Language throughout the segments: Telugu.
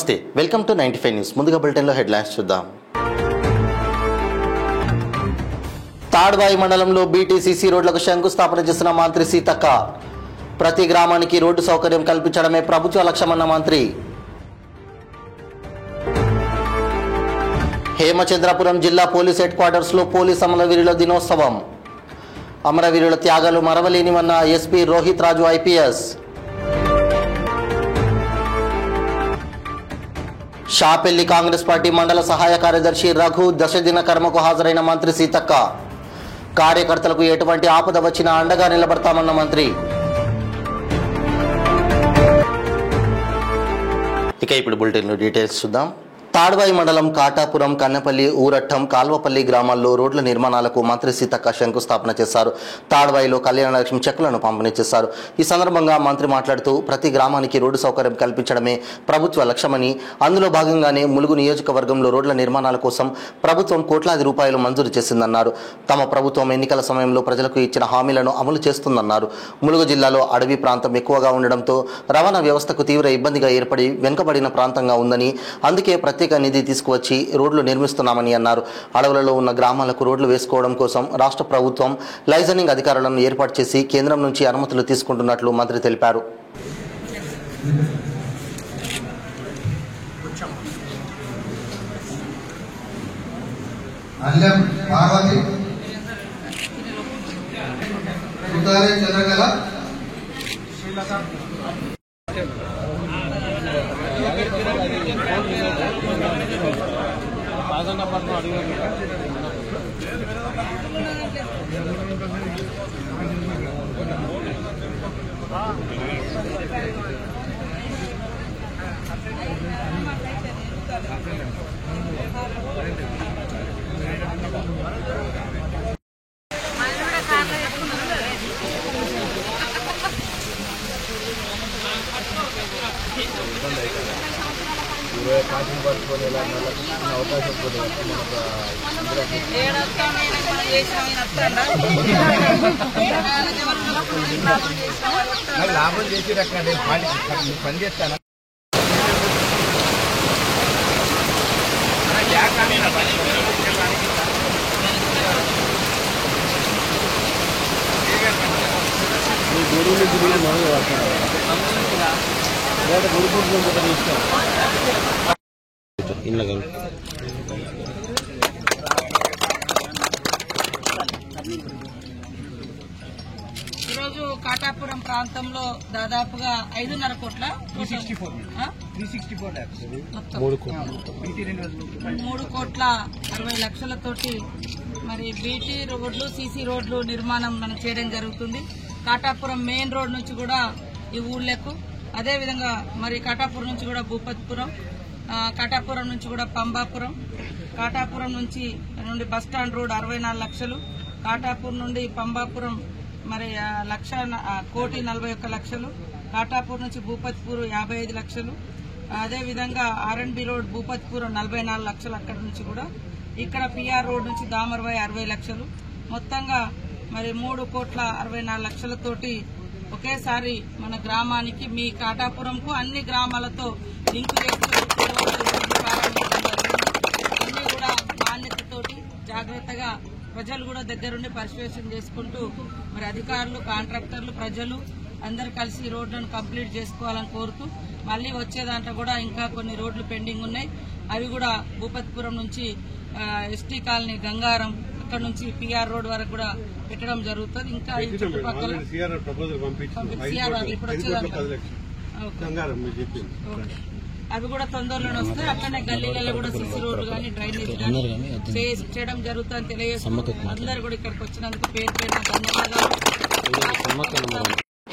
నమస్తే, వెల్కమ్ టు 95 న్యూస్. ముందుగా బులెటిన్లో హెడ్లైన్స్ చూద్దాం. తాడ్వాయి మండలంలో బీటీసీసీ రోడ్లకు శంకుస్థాపన చేసిన మంత్రి సీతక్క. ప్రతి గ్రామానికి రోడ్డు సౌకర్యం కల్పించడమే ప్రభుత్వ లక్ష్యమన్న మంత్రి. హేమచంద్రపురం జిల్లా పోలీస్ హెడ్ క్వార్టర్స్లో పోలీస్ అమరవీరుల దినోత్సవం. అమరవీరుల త్యాగాలు మరవలేనివన్న ఎస్పీ రోహిత్ రాజు ఐపీఎస్. షాపెల్లి కాంగ్రెస్ పార్టీ మండల సహాయ కార్యదర్శి రఘు దశదిన కర్మకు హాజరైన మంత్రి సీతక్క. కార్యకర్తలకు ఎటువంటి ఆపద వచ్చినా అండగా నిలబడతామన్న మంత్రి. ఇక ఇప్పుడు బులెటిన్ డీటెయిల్స్ చూద్దాం. తాడ్వాయి మండలం కాటాపురం, కన్నపల్లి, ఊరట్టం, కాల్వపల్లి గ్రామాల్లో రోడ్ల నిర్మాణాలకు మంత్రి సీతక్క శంకుస్థాపన చేశారు. తాడ్వాయిలో కళ్యాణలక్ష్మి చెక్కులను పంపిణీ చేశారు. ఈ సందర్భంగా మంత్రి మాట్లాడుతూ ప్రతి గ్రామానికి రోడ్డు సౌకర్యం కల్పించడమే ప్రభుత్వ లక్ష్యమని, అందులో భాగంగానే ములుగు నియోజకవర్గంలో రోడ్ల నిర్మాణాల కోసం ప్రభుత్వం కోట్లాది రూపాయలు మంజూరు చేసిందన్నారు. తమ ప్రభుత్వం ఎన్నికల సమయంలో ప్రజలకు ఇచ్చిన హామీలను అమలు చేస్తుందన్నారు. ములుగు జిల్లాలో అడవి ప్రాంతం ఎక్కువగా ఉండడంతో రవాణా వ్యవస్థకు తీవ్ర ఇబ్బందిగా ఏర్పడి వెనుకబడిన ప్రాంతంగా ఉందని, అందుకే ప్రత్యేక నిధి తీసుకువచ్చి రోడ్లు నిర్మిస్తున్నామని అన్నారు. అడవులలో ఉన్న గ్రామాలకు రోడ్లు వేసుకోవడం కోసం రాష్ట్ర ప్రభుత్వం లైజనింగ్ అధికారులను ఏర్పాటు చేసి కేంద్రం నుంచి అనుమతులు తీసుకుంటున్నట్లు మంత్రి తెలిపారు. లాభం చేసి రకండి పని చేస్తాను. ఈరోజు కాటాపురం ప్రాంతంలో దాదాపుగా 5.5 కోట్ల 3,60,00,000 మరి బీటీ రోడ్లు, సీసీ రోడ్లు నిర్మాణం మనం చేయడం జరుగుతుంది. కాటాపురం మెయిన్ రోడ్ నుంచి కూడా ఈ ఊళ్ళకు, అదేవిధంగా మరి కాటాపురం నుంచి కూడా భూపతిపురం, కాటాపురం నుంచి కూడా పంబాపురం, కాటాపురం నుండి బస్టాండ్ రోడ్ 64 లక్షలు, కాటాపురం నుండి పంబాపురం మరి 1,41,40,00,000, కాటాపూర్ నుంచి భూపతిపూర్ 55 లక్షలు, అదేవిధంగా ఆర్ఎన్బి రోడ్ భూపతిపురం 44 లక్షలు, అక్కడి నుంచి కూడా ఇక్కడ పిఆర్ రోడ్ నుంచి దామర్వాయి 60 లక్షలు, మొత్తంగా మరి 3,64,00,000తోటి ఒకేసారి మన గ్రామానికి, మీ కాటాపురంకు అన్ని గ్రామాలతో లింకు చేస్తూ అన్ని కూడా నాణ్యతతోటి జాగ్రత్తగా ప్రజలు కూడా దగ్గరుండి పరిశీలన చేసుకుంటూ మరి అధికారులు, కాంట్రాక్టర్లు, ప్రజలు అందరు కలిసి రోడ్లను కంప్లీట్ చేసుకోవాలని కోరుతూ, మళ్లీ వచ్చే దాంట్లో కూడా ఇంకా కొన్ని రోడ్లు పెండింగ్ ఉన్నాయి. అవి కూడా భూపతిపురం నుంచి ఎస్టీ కాలనీ, గంగారం, అక్కడ నుంచి పిఆర్ రోడ్ వరకు కూడా పెట్టడం జరుగుతుంది. ఇంకా ఈ చుట్టుపక్కల ఇప్పుడు అవి కూడా తొందరలోనే వస్తాయి. అట్లనే గల్లీలలో కూడా సిసి రోడ్లు కానీ, డ్రైనేజ్ కానీ చేయడం జరుగుతుందని తెలియజేస్తున్నాం. అందరూ కూడా ఇక్కడికి వచ్చినందుకు పేరు పేరున ధన్యవాదాలు.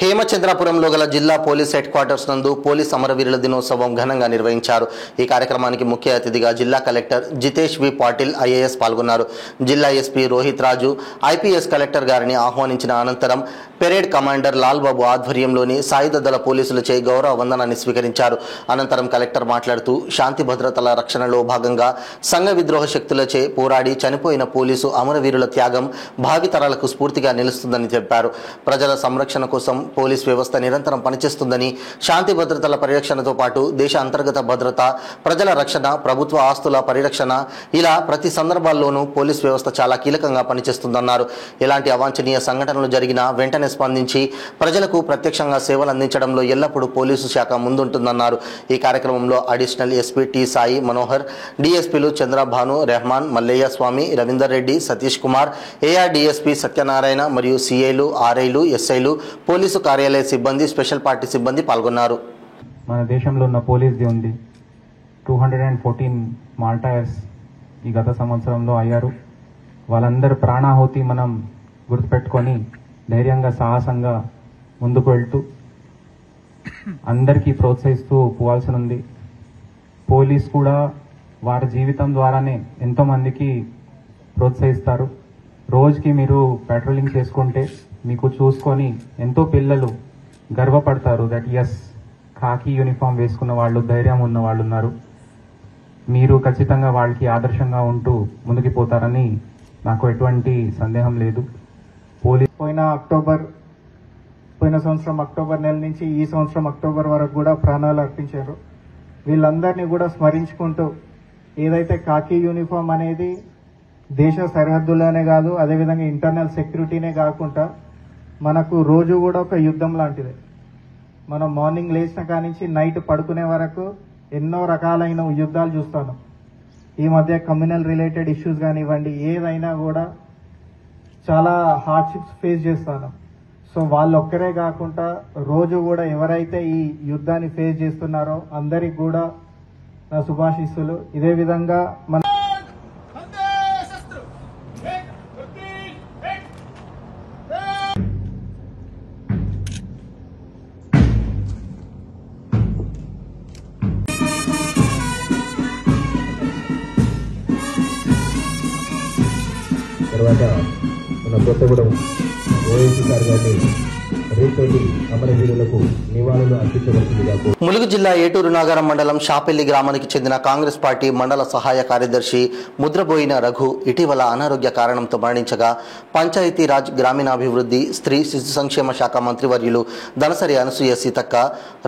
హేమచంద్రపురంలో గల జిల్లా పోలీస్ హెడ్ క్వార్టర్స్ నందు పోలీస్ అమరవీరుల దినోత్సవం ఘనంగా నిర్వహించారు. ఈ కార్యక్రమానికి ముఖ్య అతిథిగా జిల్లా కలెక్టర్ జితేష్ వి పాటిల్ ఐఏఎస్ పాల్గొన్నారు. జిల్లా ఎస్పీ రోహిత్ రాజు ఐపీఎస్ కలెక్టర్ గారిని ఆహ్వానించిన అనంతరం పెరేడ్ కమాండర్ లాల్ బాబు ఆధ్వర్యంలోని సాయుధ దళ పోలీసులచే గౌరవ వందనాన్ని స్వీకరించారు. అనంతరం కలెక్టర్ మాట్లాడుతూ శాంతి భద్రతల రక్షణలో భాగంగా సంఘ విద్రోహ శక్తులచే పోరాడి చనిపోయిన పోలీసు అమరవీరుల త్యాగం భావితరాలకు స్ఫూర్తిగా నిలుస్తుందని చెప్పారు. ప్రజల సంరక్షణ కోసం పోలీస్ వ్యవస్థ నిరంతరం పనిచేస్తుందని, శాంతి భద్రతల పరిరక్షణతో పాటు దేశ అంతర్గత భద్రత, ప్రజల రక్షణ, ప్రభుత్వ ఆస్తుల పరిరక్షణ ఇలా ప్రతి సందర్భాల్లోనూ పోలీస్ వ్యవస్థ చాలా కీలకంగా పనిచేస్తుందన్నారు. ఎలాంటి అవాంఛనీయ సంఘటనలు జరిగినా వెంటనే స్పందించి ప్రజలకు ప్రత్యక్షంగా సేవలు అందించడంలో ఎల్లప్పుడూ పోలీసు శాఖ ముందుంటుందన్నారు. ఈ కార్యక్రమంలో additional SP T Sai Manohar, డిఎస్పీలు చంద్రభాను, రెహమాన్, మల్లయ్య స్వామి, రవీందర్ రెడ్డి, సతీష్ కుమార్, ఏఆర్ డిఎస్పీ సత్యనారాయణ మరియు సిఐలు, ఆర్ఐలు, ఎస్ఐలు, పోలీసు కార్యాలయ సిబ్బంది, స్పెషల్ పార్టీ సిబ్బంది పాల్గొన్నారు. మన దేశంలో ఉన్న పోలీస్ది ఉంది 214 మార్టైర్స్ ఈ గత సంవత్సరంలో అయ్యారు. వాళ్ళందరి ప్రాణాహుతి మనం గుర్తుపెట్టుకొని ధైర్యంగా సాహసంగా ముందుకు వెళ్తూ అందరికీ ప్రోత్సహిస్తూ పోవాల్సి ఉంది. పోలీస్ కూడా వారి జీవితం ద్వారానే ఎంతో మందికి ప్రోత్సహిస్తారు. రోజుకి మీరు పెట్రోలింగ్ చేసుకుంటే మీకు చూసుకొని ఎంతో పిల్లలు గర్వపడతారు దట్ ఎస్ ఖాకీ యూనిఫామ్ వేసుకున్న వాళ్ళు, ధైర్యం ఉన్న వాళ్ళు ఉన్నారు. మీరు ఖచ్చితంగా వాళ్ళకి ఆదర్శంగా ఉంటూ ముందుకు పోతారని నాకు ఎటువంటి సందేహం లేదు. పోయిన సంవత్సరం అక్టోబర్ నెల నుంచి ఈ సంవత్సరం అక్టోబర్ వరకు కూడా ప్రాణాలు అర్పించారు. వీళ్ళందరినీ కూడా స్మరించుకుంటూ ఏదైతే ఖాకీ యూనిఫామ్ అనేది దేశ సరిహద్దులోనే కాదు, అదేవిధంగా ఇంటర్నల్ సెక్యూరిటీనే కాకుండా మనకు రోజు కూడా ఒక యుద్ధం లాంటిది. మనం మార్నింగ్ లేచిన కానించి నైట్ పడుకునే వరకు ఎన్నో రకాలైన యుద్ధాలు చూస్తాను. ఈ మధ్య కమ్యూనల్ రిలేటెడ్ ఇష్యూస్ కానివ్వండి, ఏదైనా కూడా చాలా హార్డ్షిప్స్ ఫేస్ చేస్తాను. సో వాళ్ళు ఒక్కరే కాకుండా రోజు కూడా ఎవరైతే ఈ యుద్ధాన్ని ఫేస్ చేస్తున్నారో అందరికి కూడా నా శుభాశీస్సులు. ఇదే విధంగా మన తర్వాత మన కొత్తగూడెం ఓఎస్సీ సార్ గారిని రేపటి అమరవీరులకు నివాళులు అర్పించవలసిందిగా. ములుగు జిల్లా ఏటూరు నాగారం మండలం షాపెల్లి గ్రామానికి చెందిన కాంగ్రెస్ పార్టీ మండల సహాయ కార్యదర్శి ముద్రబోయిన రఘు ఇటీవల అనారోగ్య కారణంతో మరణించగా పంచాయతీరాజ్, గ్రామీణాభివృద్ధి, స్త్రీ శిశు సంక్షేమ శాఖ మంత్రివర్యులు దనసరి అనసూయ సీతక్క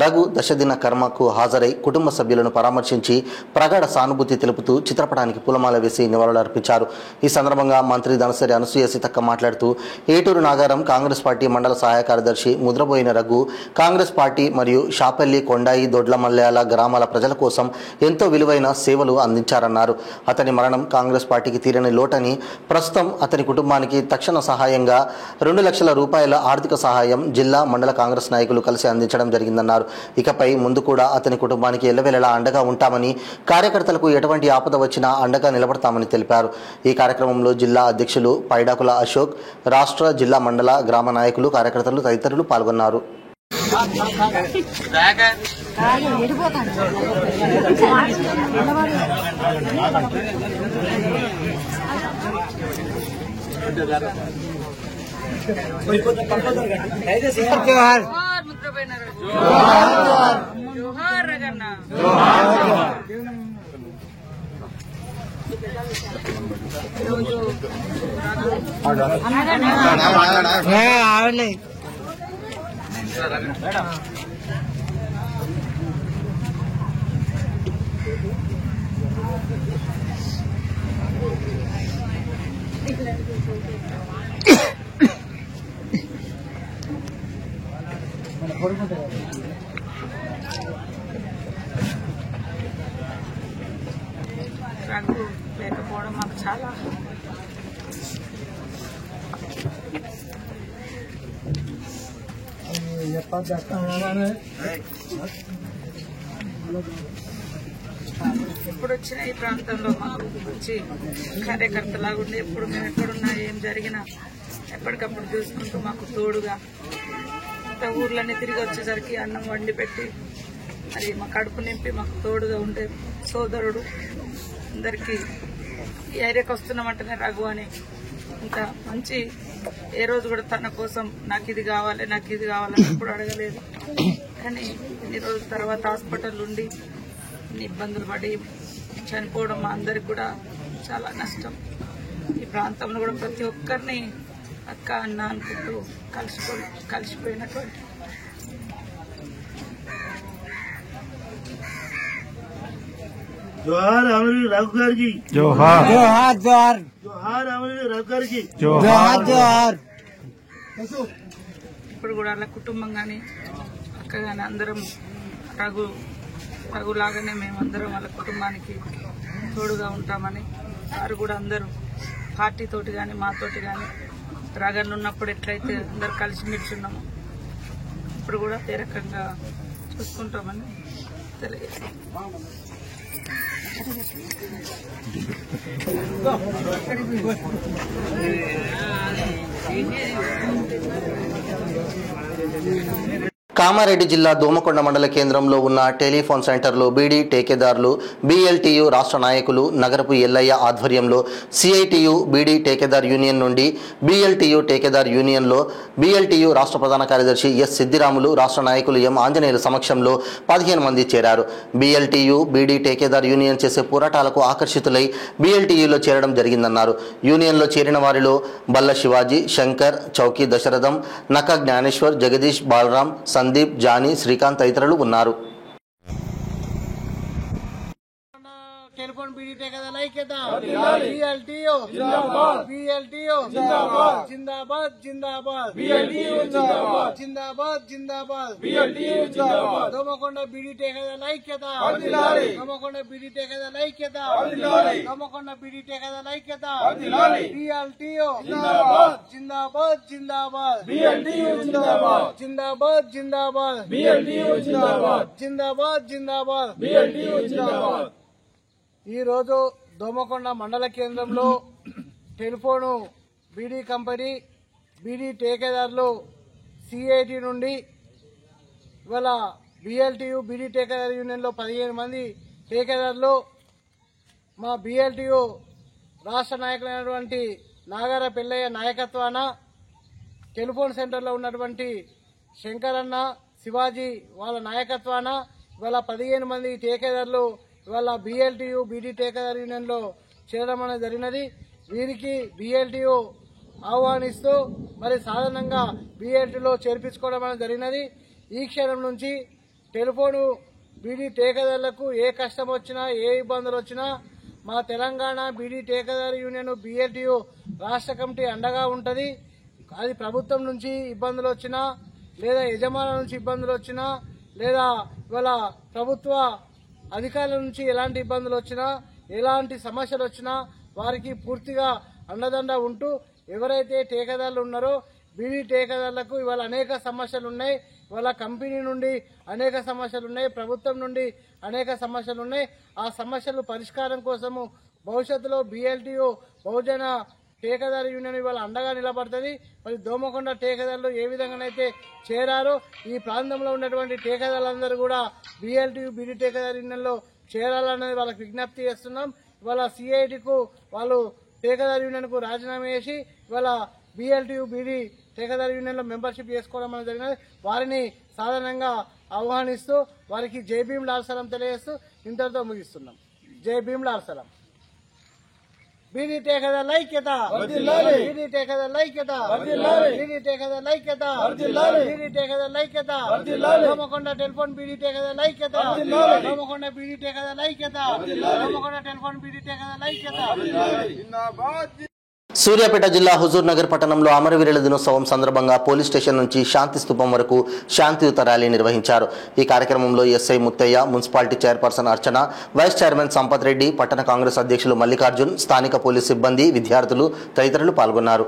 రఘు దశదిన కర్మకు హాజరై కుటుంబ సభ్యులను పరామర్శించి ప్రగాఢ సానుభూతి తెలుపుతూ చిత్రపటానికి పూలమాల వేసి నివాళులర్పించారు. ఈ సందర్భంగా మంత్రి దనసరి అనసూయ సీతక్క మాట్లాడుతూ ఏటూరు నాగారం కాంగ్రెస్ పార్టీ మండల సహాయ కార్యదర్శి ముద్రబోయిన రఘు కాంగ్రెస్ పార్టీ మరియు షాపెల్లి, కొండాయి, దొడ్లమల్యాల గ్రామాల ప్రజల కోసం ఎంతో విలువైన సేవలు అందించారన్నారు. అతని మరణం కాంగ్రెస్ పార్టీకి తీరని లోటని, ప్రస్తుతం అతని కుటుంబానికి తక్షణ సహాయంగా 2 లక్షల రూపాయల ఆర్థిక సహాయం జిల్లా, మండల కాంగ్రెస్ నాయకులు కలిసి అందించడం జరిగిందన్నారు. ఇకపై ముందు కూడా అతని కుటుంబానికి ఎల్లవేళలా అండగా ఉంటామని, కార్యకర్తలకు ఎటువంటి ఆపద వచ్చినా అండగా నిలబడతామని తెలిపారు. ఈ కార్యక్రమంలో జిల్లా అధ్యక్షులు పైడాకుల అశోక్, రాష్ట్ర, జిల్లా, మండల, గ్రామ నాయకులు, కార్యకర్తలు తదితరులు పాల్గొన్నారు. రఘు లేకపోవడం మాకు చాలా ఎప్పుడు వచ్చినా ఈ ప్రాంతంలో మాకు మంచి కార్యకర్తలాగా ఉండి ఎప్పుడు మేము ఎక్కడున్నా ఏం జరిగినా ఎప్పటికప్పుడు చూసుకుంటూ మాకు తోడుగా ఊర్లన్నీ తిరిగి వచ్చేసరికి అన్నం వండి పెట్టి అది మా కడుపు నింపి మాకు తోడుగా ఉండే సోదరుడు. అందరికీ ఈ ఏరియాకి వస్తున్నామంటేనే రఘు అని ఇంత మంచి, ఏ రోజు కూడా తన కోసం నాకు ఇది కావాలని ఎప్పుడు అడగలేదు. కానీ ఇన్ని రోజుల తర్వాత హాస్పిటల్ ఉండి ఇన్ని ఇబ్బందులు పడి చనిపోవడం మా అందరికి కూడా చాలా నష్టం. ఈ ప్రాంతంలో కూడా ప్రతి ఒక్కరిని అక్క అన్న అనుకుంటూ కలిసిపోయినటువంటి జోహార్ అమరవీర్ రఘు గారికి జోహార్ జోహార్ జోహార్ జోహార్ అమరవీర్ రఘు గారికి జోహార్ జోహార్. ఇప్పుడు కూడా వాళ్ళ కుటుంబం కానీ అక్క కానీ అందరం రఘులాగానే మేమందరం వాళ్ళ కుటుంబానికి తోడుగా ఉంటామని వారు కూడా అందరూ పార్టీతోటి కానీ మాతోటి కానీ రగన్ ఉన్నప్పుడు ఎట్లయితే అందరు కలిసిమెలిసి ఉన్నామో ఇప్పుడు కూడా ఏ రకంగా చూసుకుంటామని తెలియజేస్తాం. కామారెడ్డి జిల్లా దోమకొండ మండల కేంద్రంలో ఉన్న టెలిఫోన్ సెంటర్లో బీడీ టేకేదారులు బీఎల్టీయూ రాష్ట్ర నాయకులు నగరపు ఎల్లయ్య ఆధ్వర్యంలో సిఐటియు బీడీ టేకేదార్ యూనియన్ నుండి బీఎల్టీయూ టేకేదార్ యూనియన్లో బీఎల్టీయూ రాష్ట్ర ప్రధాన కార్యదర్శి ఎస్ సిద్దిరాములు రాష్ట్ర నాయకులు ఎం ఆంజనేయుల సమక్షంలో 15 మంది చేరారు. బీఎల్టీయూ బీడీ టేకేదార్ యూనియన్ చేసే పోరాటాలకు ఆకర్షితులై బీఎల్టీయూలో చేరడం జరిగిందన్నారు. యూనియన్లో చేరిన వారిలో బల్ల శివాజీ, శంకర్, చౌకీ దశరథం, నక జ్ఞానేశ్వర్, జగదీష్, బాలరాం, సందీప్, జానీ, శ్రీకాంత్ తదితరులు ఉన్నారు. టెలిఫోన్ బీడీ టేకేదార్ల ఐక్యత బీఎల్టీయూ జిందాబాద్ BLTU zindabad zindabad zindabad BLTU zindabad zindabad zindabad BLTU జిందాబాద్. దోమకొండ బీడీ టేకేదార్ల ఐక్యత వర్ధిల్లాలి. దోమకొండ బీడీ టేకేదార్ల ఐక్యత వర్ధిల్లాలి. దోమకొండ బీడీ టేకేదార్ల ఐక్యత వర్ధిల్లాలి. BLTU zindabad zindabad zindabad BLTU zindabad zindabad zindabad BLTU zindabad zindabad zindabad BLTU zindabad. ఈ రోజు దోమకొండ మండల కేంద్రంలో టెలిఫోను బీడీ కంపెనీ బీడీ టేకేదారులు సిఐటి నుండి ఇవాళ బీఎల్టీయూ బీడీ టేకేదార్ యూనియన్లో 15 మంది టేకేదారులు మా బీఎల్టీయూ రాష్ట్ర నాయకులైనటువంటి నాగార పెల్లయ్య నాయకత్వాన టెలిఫోన్ సెంటర్లో ఉన్నటువంటి శంకరన్న, శివాజీ వాళ్ళ నాయకత్వాన ఇవాళ 15 మంది టేకేదారులు ఇవాళ బీఎల్టీయూ బీడీ టేకేదార్ యూనియన్లో చేరడం అనేది జరిగినది. వీరికి బీఎల్టీయూ ఆహ్వానిస్తూ మరి సాధారణంగా బీఎల్టీలో చేర్పించుకోవడం అనేది జరిగినది. ఈ క్షణం నుంచి టెలిఫోను బీడీ టేకేదారులకు ఏ కష్టం వచ్చినా ఏ ఇబ్బందులు వచ్చినా మా తెలంగాణ బీడీ టేకేదార్ యూనియన్ బీఎల్టీయూ రాష్ట్ర కమిటీ అండగా ఉంటుంది. అది ప్రభుత్వం నుంచి ఇబ్బందులు వచ్చినా లేదా యజమానుల నుంచి ఇబ్బందులు వచ్చినా లేదా ఇవాళ ప్రభుత్వ అధికారుల నుంచి ఎలాంటి ఇబ్బందులు వచ్చినా ఎలాంటి సమస్యలు వచ్చినా వారికి పూర్తిగా అండదండ ఉంటూ ఎవరైతే టేకేదారులు ఉన్నారో బీడీ టేకేదారులకు ఇవాళ అనేక సమస్యలు ఉన్నాయి. ఇవాళ కంపెనీ నుండి అనేక సమస్యలు ఉన్నాయి, ప్రభుత్వం నుండి అనేక సమస్యలు ఉన్నాయి. ఆ సమస్యలు పరిష్కారం కోసము భవిష్యత్తులో బీఎల్టీయూ బహుజన టేకేదార్ యూనియన్ ఇవాళ అండగా నిలబడుతుంది. మరి దోమకొండ టేకేదారులు ఏ విధంగానైతే చేరారో ఈ ప్రాంతంలో ఉన్నటువంటి టేకేదారులందరూ కూడా బీఎల్టీయూ బీడీ టేకేదార్ యూనియన్లో చేరాలనేది వాళ్ళకి విజ్ఞప్తి చేస్తున్నాం. ఇవాళ సిఐటికు వాళ్ళు టేకేదార్ యూనియన్ కు రాజీనామా చేసి ఇవాళ బీఎల్టీయూ బీడీ టేకేదార్ యూనియన్ లో మెంబర్షిప్ చేసుకోవడం అనేది జరిగినది. వారిని సాధారణంగా ఆహ్వానిస్తూ వారికి జై భీమ్ లాల్ సలాం తెలియజేస్తూ ఇంతటితో ముగిస్తున్నాం. జై భీమ్ లాల్ సలాం. బీడీ టేకేదార్ల ఐక్యత బీడీ టేకేదార్ల ఐక్యత బీడీ టేకేదార్ల ఐక్యత బీడీ టేకేదార్ల ఐక్యత దోమకొండ టెలిఫోన్ బీడీ టేకేదార్ల ఐక్యత దోమకొండ బీడీ టేకేదార్ల ఐక్యత దోమకొండ టెలిఫోన్ బీడీ టేకేదార్ల ఐక్యత. సూర్యాపేట జిల్లా హుజూర్ నగర్ పట్టణంలో అమరవీరుల దినోత్సవం సందర్భంగా పోలీస్ స్టేషన్ నుంచి శాంతి స్తూపం వరకు శాంతియుత ర్యాలీ నిర్వహించారు. ఈ కార్యక్రమంలో ఎస్ఐ ముత్తయ్య, మున్సిపాలిటీ చైర్పర్సన్ అర్చన, వైస్ చైర్మన్ సంపత్ రెడ్డి, పట్టణ కాంగ్రెస్ అధ్యక్షులు మల్లికార్జున్, స్థానిక పోలీస్ సిబ్బంది, విద్యార్థులు తదితరులు పాల్గొన్నారు.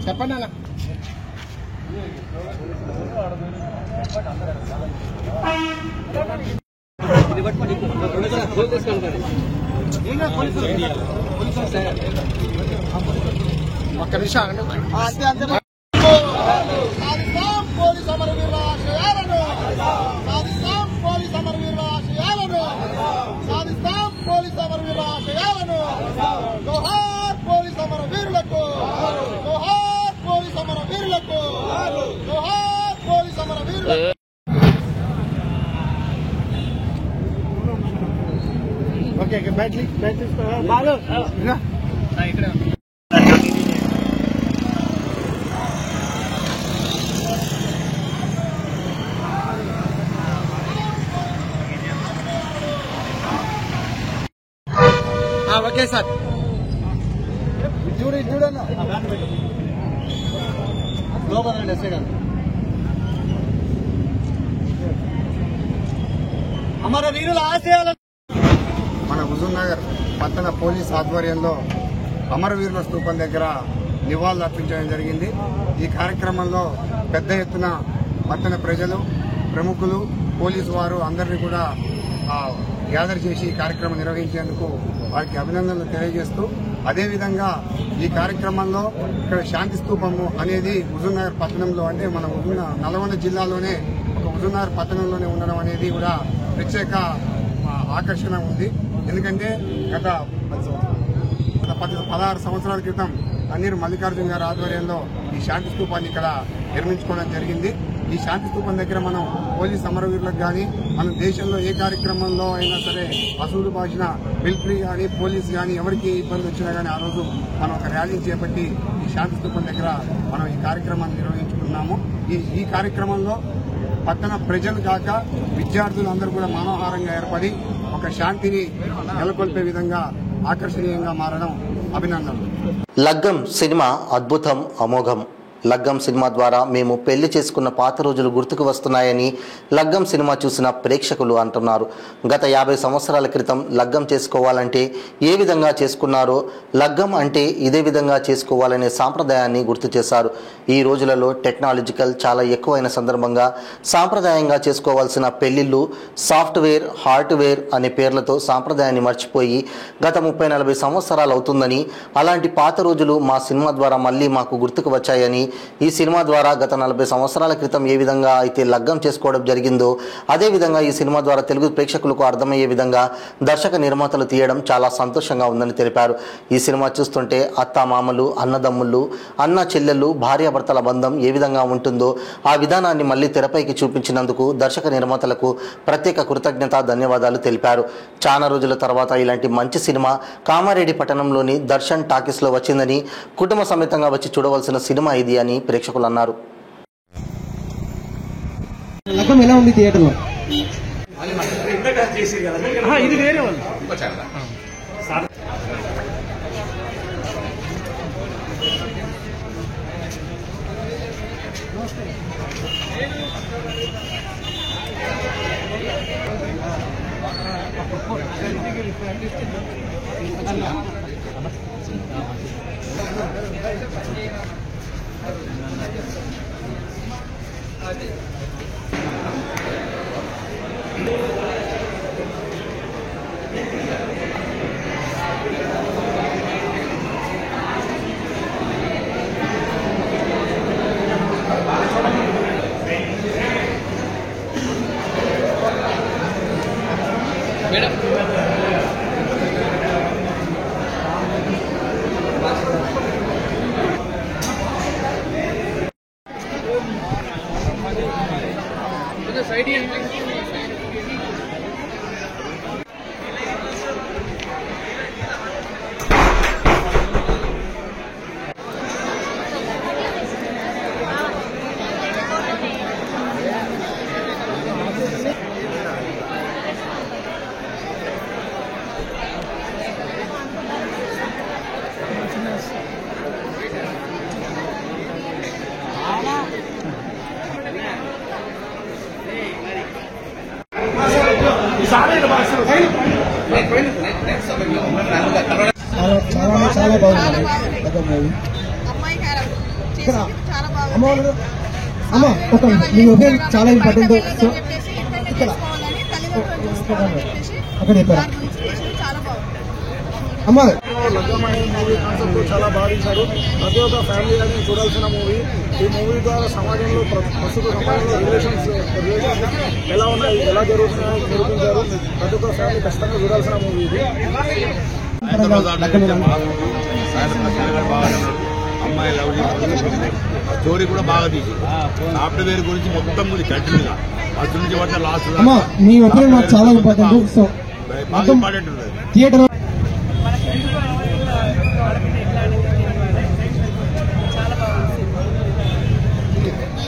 చెప్పండి అన్న. ఒక్క నిమిషం పోలీస్ అమరవీరుల ఓకే బ్యాటరీ బాగా ఇక్కడ ఓకే సార్ చూడన్నా మన హుజూర్నగర్ పట్టణ పోలీస్ ఆధ్వర్యంలో అమరవీరుల స్తూపం దగ్గర నివాళులు అర్పించడం జరిగింది. ఈ కార్యక్రమంలో పెద్ద ఎత్తున పట్టణ ప్రజలు, ప్రముఖులు, పోలీసు వారు అందరినీ కూడా గ్యాదర్ చేసి ఈ కార్యక్రమం నిర్వహించేందుకు వారికి అభినందనలు తెలియజేస్తూ, అదేవిధంగా ఈ కార్యక్రమంలో ఇక్కడ శాంతి స్తూపము అనేది హుజూర్నగర్ పట్టణంలో, అంటే మన నల్గొండ జిల్లాలోనే ఒక హుజూర్నగర్ పట్టణంలోనే ఉండడం అనేది కూడా ప్రత్యేక ఆకర్షణ ఉంది. ఎందుకంటే గత 16 సంవత్సరాల క్రితం అన్నీరు మల్లికార్జున గారి ఆధ్వర్యంలో ఈ శాంతి స్తూపాన్ని ఇక్కడ నిర్మించుకోవడం జరిగింది. ఈ శాంతి స్తూపం దగ్గర మనం పోలీస్ అమరవీరులకు కానీ, మన దేశంలో ఏ కార్యక్రమంలో అయినా సరే అసూలు బాసిన మిలిటరీ కానీ, పోలీస్ కానీ ఎవరికి ఇబ్బంది వచ్చినా కానీ ఆ రోజు మనం ఒక ర్యాలీ చేపట్టి ఈ శాంతి స్తూపం దగ్గర మనం ఈ కార్యక్రమాన్ని నిర్వహించుకున్నాము. ఈ కార్యక్రమంలో పట్టణ ప్రజలు కాక విద్యార్థులు అందరూ కూడా మనోహారంగా ఏర్పడి ఒక శాంతిని నెలకొల్పే విధంగా ఆకర్షణీయంగా మారడం అభినందనలు. లగ్గం సినిమా అద్భుతం, అమోఘం. లగ్గం సినిమా ద్వారా మేము పెళ్లి చేసుకున్న పాత రోజులు గుర్తుకు వస్తున్నాయని లగ్గం సినిమా చూసిన ప్రేక్షకులు అంటున్నారు. గత 50 సంవత్సరాల క్రితం లగ్గం చేసుకోవాలంటే ఏ విధంగా చేసుకున్నారో లగ్గం అంటే ఇదే విధంగా చేసుకోవాలనే సాంప్రదాయాన్ని గుర్తు చేశారు. ఈ రోజులలో టెక్నాలజికల్ చాలా ఎక్కువైన సందర్భంగా సాంప్రదాయంగా చేసుకోవాల్సిన పెళ్లిళ్ళు సాఫ్ట్వేర్, హార్డ్వేర్ అనే పేర్లతో సాంప్రదాయాన్ని మర్చిపోయి గత 30-40 సంవత్సరాలు అవుతుందని, అలాంటి పాత రోజులు మా సినిమా ద్వారా మళ్ళీ మాకు గుర్తుకు వచ్చాయని, ఈ సినిమా ద్వారా గత 40 సంవత్సరాల క్రితం ఏ విధంగా అయితే లగ్గం చేసుకోవడం జరిగిందో అదేవిధంగా ఈ సినిమా ద్వారా తెలుగు ప్రేక్షకులకు అర్థమయ్యే విధంగా దర్శక నిర్మాతలు తీయడం చాలా సంతోషంగా ఉందని తెలిపారు. ఈ సినిమా చూస్తుంటే అత్తామామలు, అన్నదమ్ముళ్ళు, అన్న చెల్లెళ్ళు, భార్యాభర్తల బంధం ఏ విధంగా ఉంటుందో ఆ విధానాన్ని మళ్ళీ తెరపైకి చూపించినందుకు దర్శక నిర్మాతలకు ప్రత్యేక కృతజ్ఞత, ధన్యవాదాలు తెలిపారు. చాలా రోజుల తర్వాత ఇలాంటి మంచి సినిమా కామారెడ్డి పట్టణంలోని దర్శన్ టాకీస్లో వచ్చిందని, కుటుంబ సమేతంగా వచ్చి చూడవలసిన సినిమా ఇది అని ప్రేక్షకులు అన్నారు. లగ్గం ఎలా ఉంది థియేటర్లో? ఇది వేరే వాళ్ళు చాలా బాగుంది. అమ్మ ఒక మీ ఒకే చాలా ఇంపార్టెంట్. సో ఇక్కడ అక్కడ చెప్పారా అమ్మ? మూవీ కాన్సెప్ట్ చాలా భావించారు. ప్రతి ఒక్క ఫ్యామిలీ అని చూడాల్సిన మూవీ. ఈ మూవీ ద్వారా సమాజంలో ప్రస్తుత సమాజంలో రిలేషన్స్ ఎలా ఉన్నాయి, ఎలా జరుగుతున్నాయో నిరూపించారు. ప్రతి ఒక్క ఫ్యామిలీ ఖచ్చితంగా చూడాల్సిన మూవీ ఇది. అమ్మాయి లవ్ చేసి స్టోరీ కూడా బాగా తీసి సాఫ్ట్వేర్ గురించి మొత్తం కంటిన్యూగా ఫస్ట్ నుంచి పట్ల లాస్ట్ అమ్మ మీ ఒపీనియన్ నాకు చాలా ఇంపార్టెంట్. సో బాగా ఇంపార్టెంట్ ఉంటుంది. థియేటర్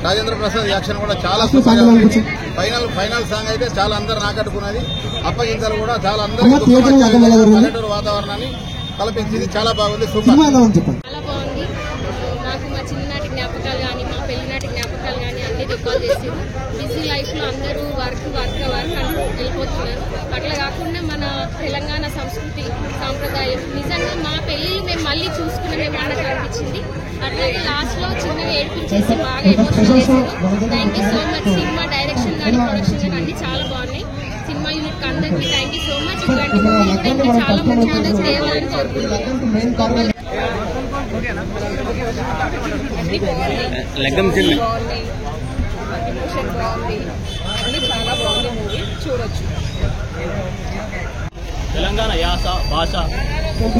రాజేంద్ర ప్రసాద్ యాక్షన్ కూడా చాలా ఫైనల్ సాంగ్ అయితే చాలా అందరు నాకట్టుకున్నది. అప్పగింతలు కూడా చాలా అందరూ పల్లెటూరు వాతావరణాన్ని కల్పించింది. చాలా బాగుంది. సూపర్. చాలా బాగుంది. నాకు మా చిన్ననాటి జ్ఞాపకాలు కానీ మా పెళ్లినాటి జ్ఞాపకాలు కానీ అన్ని రికాల్ చేసి బిజీ లైఫ్ లో అందరూ వర్క్ అంటూ వెళ్ళిపోతున్నారు. అట్లా కాకుండా మన తెలంగాణ సంస్కృతి సాంప్రదాయం నిజంగా మా పెళ్లిని మేము మళ్ళీ చూసుకున్నామేమో నాకు అనిపించింది. అట్లాగే లాస్ట్ లో చిన్నగా ఏడిపించేసి బాగా ఎమోషనల్ చేశారు. Thank you so much. Cinema direction కానీ ప్రొడక్షన్ కానీ అన్ని చాలా బాగున్నాయి. సినిమా యూనిట్ అందరికీ థ్యాంక్ యూ సో మచ్. ఇట్లాంటి మూవీ కూడా ఇంకా చాలా మంచిగా చేయాలని కోరుకుంటున్నాను. తెలంగాణ యాస భాష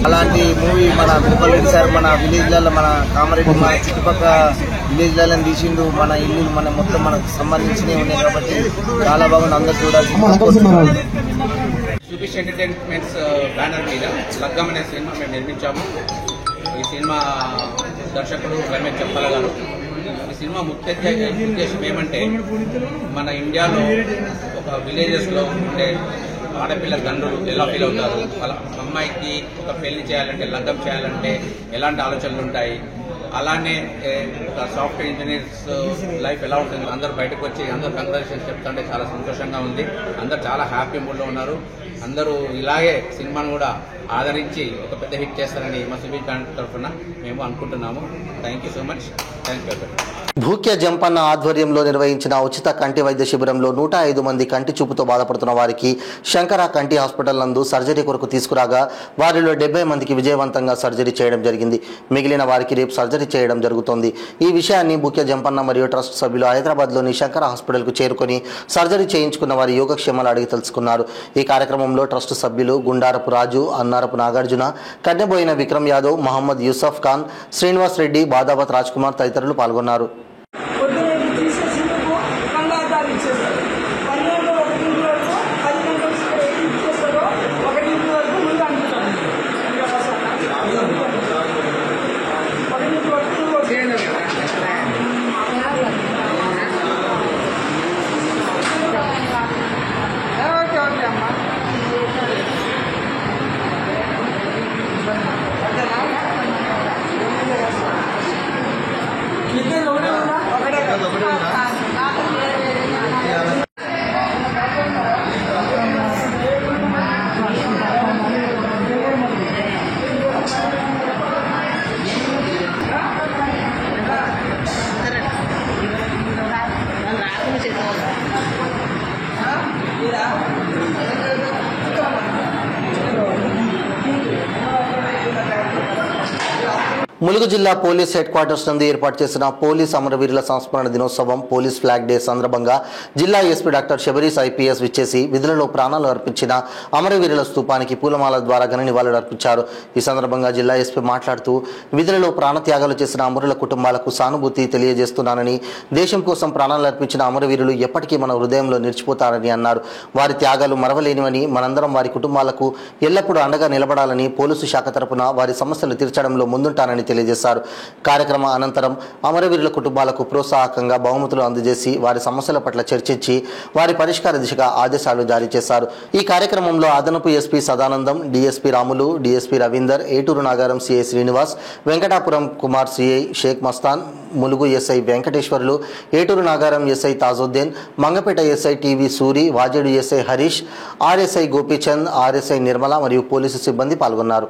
అలాంటి మూవీ మన వినపల్లి సార్ మన విలేజ్లలో మన కామారెడ్డి మన చుట్టుపక్కల విలేజ్లలో తీసిండు. మన ఇల్లు మన మొత్తం మనకు సంబంధించినవి ఉన్నాయి కాబట్టి చాలా బాగుంది. అందరూ చూడాల్సింది. సుబీష్ ఎంటర్టైన్మెంట్స్ బ్యానర్ మీద లగ్గం అనే సినిమా మేము నిర్మించాము. ఈ సినిమా దర్శకుడు రమేష్ చెప్పల గారు. ఈ సినిమా ముఖ్య ఉద్దేశం ఏమంటే మన ఇండియాలో ఒక విలేజెస్లో ఉండే ఆడపిల్ల తండ్రులు ఎలా ఫీల్ అవుతారు, వాళ్ళ అమ్మాయికి ఒక పెళ్లి చేయాలంటే లగ్గం చేయాలంటే ఎలాంటి ఆలోచనలు ఉంటాయి, అలానే ఒక సాఫ్ట్వేర్ ఇంజనీర్స్ లైఫ్ ఎలా ఉంటుంది, అందరూ బయటకు వచ్చి అందరూ కంగ్రాచులేషన్స్ చెప్తుంటే చాలా సంతోషంగా ఉంది. అందరూ చాలా హ్యాపీ మూడ్లో ఉన్నారు. అందరూ ఇలాగే సినిమాను కూడా ఆదరించి ఒక పెద్ద హిట్ చేస్తారని మా సుబీర్ తరఫున మేము అనుకుంటున్నాము. Thank you so much. Thank you. Bhukya Jampanna ఆధ్వర్యంలో నిర్వహించిన ఉచిత కంటి వైద్య శిబిరంలో 105 మంది కంటి చూపుతో బాధపడుతున్న వారికి శంకర కంటి హాస్పిటల్ నందు సర్జరీ కొరకు తీసుకురాగా వారిలో 70 మందికి విజయవంతంగా సర్జరీ చేయడం జరిగింది. మిగిలిన వారికి రేపు సర్జరీ చేయడం జరుగుతోంది. ఈ విషయాన్ని భూక్య జంపన్న మరియు ట్రస్ట్ సభ్యులు హైదరాబాద్లోని శంకర హాస్పిటల్కు చేరుకొని సర్జరీ చేయించుకున్న వారి యోగక్షేమాలు అడిగి తెలుసుకున్నారు. ఈ కార్యక్రమంలో ట్రస్ట్ సభ్యులు గుండారపు రాజు, అన్నారపు నాగార్జున, కన్నెబోయిన విక్రమ్ యాదవ్, మహమ్మద్ యూసఫ్ ఖాన్, శ్రీనివాస్ రెడ్డి, బాదావత్ రాజ్ కుమార్ తదితరులు పాల్గొన్నారు. ములుగు జిల్లా పోలీస్ హెడ్ క్వార్టర్స్ నందు ఏర్పాటు చేసిన పోలీస్ అమరవీరుల సంస్మరణ దినోత్సవం పోలీస్ ఫ్లాగ్ డే సందర్భంగా జిల్లా ఎస్పీ డాక్టర్ శబరీష్ ఐపీఎస్ విచ్చేసి విధులలో ప్రాణాలు అర్పించిన అమరవీరుల స్తూపానికి పూలమాల ద్వారా ఘన నివాళులు అర్పించారు. ఈ సందర్భంగా జిల్లా ఎస్పీ మాట్లాడుతూ విధులలో ప్రాణత్యాగాలు చేసిన అమరుల కుటుంబాలకు సానుభూతి తెలియజేస్తున్నానని, దేశం కోసం ప్రాణాలు అర్పించిన అమరవీరులు ఎప్పటికీ మన హృదయంలో నిలిచిపోతారని అన్నారు. వారి త్యాగాలు మరవలేనివని, మనందరం వారి కుటుంబాలకు ఎల్లప్పుడూ అండగా నిలబడాలని పోలీసు శాఖ తరపున వారి సమస్యలు తీర్చడంలో ముందుంటానని తెలియజేశారు. కార్యక్రమ అనంతరం అమరవీరుల కుటుంబాలకు ప్రోత్సాహకంగా బహుమతులు అందజేసి వారి సమస్యల పట్ల చర్చించి వారి పరిష్కార దిశగా ఆదేశాలు జారీ చేశారు. ఈ కార్యక్రమంలో అదనపు SP Sadanandam, DSP Ramulu, DSP Ravinder, Eturu Nagaram CI Srinivas, Venkatapuram Kumar CI Shaik Mastan, Mulugu SI Venkateswarlu, Eturu Nagaram SI Tajuddin, Mangapet SI TV Suri, Wazedu SI Harish, RSI Gopichand, RSI Nirmala మరియు పోలీసు సిబ్బంది పాల్గొన్నారు.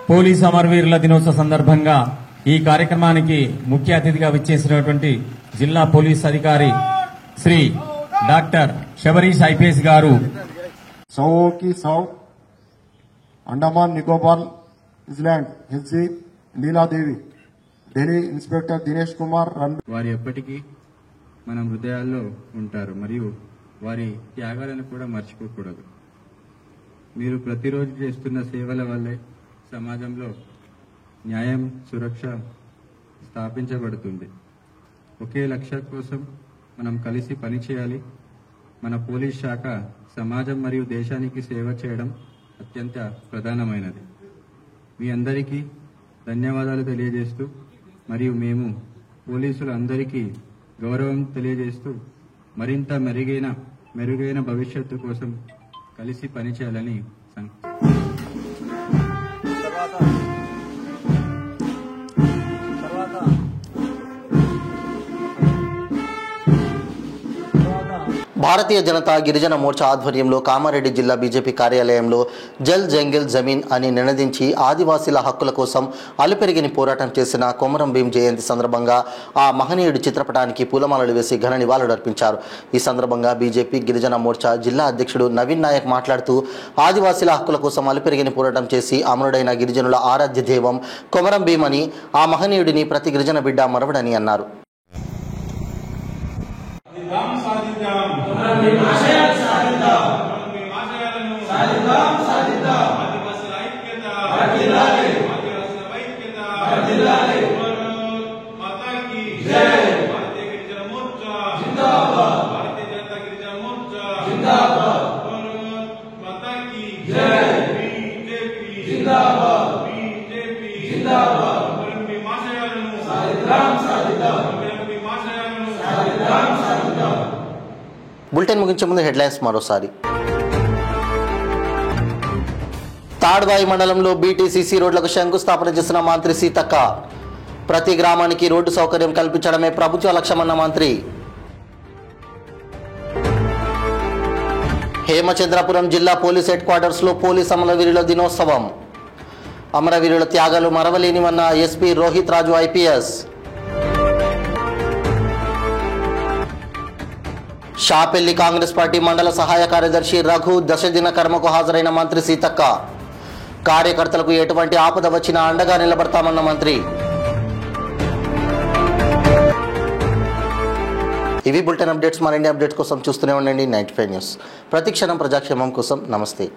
పోలీసు అమరవీరుల దినోత్సవ సందర్భంగా ఈ కార్యక్రమానికి ముఖ్య అతిథిగా విచ్చేసినటువంటి జిల్లా పోలీస్ అధికారి శ్రీ డాక్టర్ శబరీష్ ఐపీఎస్ గారు 100 Andaman Nicobar island HC Niladevi, Delhi inspector Dinesh Kumar వారి ఎప్పటికీ మన హృదయాల్లో ఉంటారు మరియు వారి త్యాగాలను కూడా మర్చిపోకూడదు. మీరు ప్రతిరోజు చేస్తున్న సేవల వల్లే సమాజంలో న్యాయం, సురక్ష స్థాపించబడుతుంది. ఒకే లక్ష్యం కోసం మనం కలిసి పనిచేయాలి. మన పోలీస్ శాఖ సమాజం మరియు దేశానికి సేవ చేయడం అత్యంత ప్రధానమైనది. మీ అందరికీ ధన్యవాదాలు తెలియజేస్తూ మరియు మేము పోలీసులు అందరికీ గౌరవం తెలియజేస్తూ మరింత మెరుగైన భవిష్యత్తు కోసం కలిసి పనిచేయాలని భారతీయ జనతా గిరిజన మోర్చా ఆధ్వర్యంలో కామారెడ్డి జిల్లా బీజేపీ కార్యాలయంలో జల్ జంగిల్ జమీన్ అని నినదించి ఆదివాసీల హక్కుల కోసం అలుపెరిగిని పోరాటం చేసిన కొమరం భీం జయంతి సందర్భంగా ఆ మహనీయుడి చిత్రపటానికి పూలమాలలు వేసి ఘన నివాళులర్పించారు. ఈ సందర్భంగా బీజేపీ గిరిజన మోర్చా జిల్లా అధ్యక్షుడు నవీన్ నాయక్ మాట్లాడుతూ ఆదివాసీల హక్కుల కోసం అలుపెరిగిని పోరాటం చేసి అమరుడైన గిరిజనుల ఆరాధ్య దైవం కొమరం భీం అని, ఆ మహనీయుడిని ప్రతి గిరిజన బిడ్డ మరవడని అన్నారు. బులెటిన్ ముగించే ముందు హెడ్లైన్స్ మరోసారి. తాడ్వాయి మండలంలో బీటీసీసీ రోడ్లకు శంకుస్థాపన చేసిన మంత్రి సీతక్క. ప్రతి గ్రామానికి రోడ్డు సౌకర్యం కల్పించడమే ప్రభుత్వ లక్ష్యమన్న మంత్రి. హేమచంద్రపురం జిల్లా పోలీస్ హెడ్ క్వార్టర్స్లో పోలీస్ అమరవీరుల దినోత్సవం. అమరవీరుల త్యాగాలు మరవలేనివన్న ఎస్పీ రోహిత్ రాజు ఐపీఎస్. షాపెల్లి కాంగ్రెస్ పార్టీ మండల సహాయ కార్యదర్శి రఘు దశదిన కర్మకు హాజరైన మంత్రి సీతక్క. కార్యకర్తలకు ఎటువంటి ఆపద వచ్చినా అండగా నిలబడతామన్న మంత్రి. ఇవి బులెటిన్ అప్డేట్స్. మరిన్ని అప్డేట్స్ కోసం చూస్తూనే ఉండండి 95 న్యూస్. ప్రతిక్షణం ప్రజాక్షేమం కోసం. నమస్తే.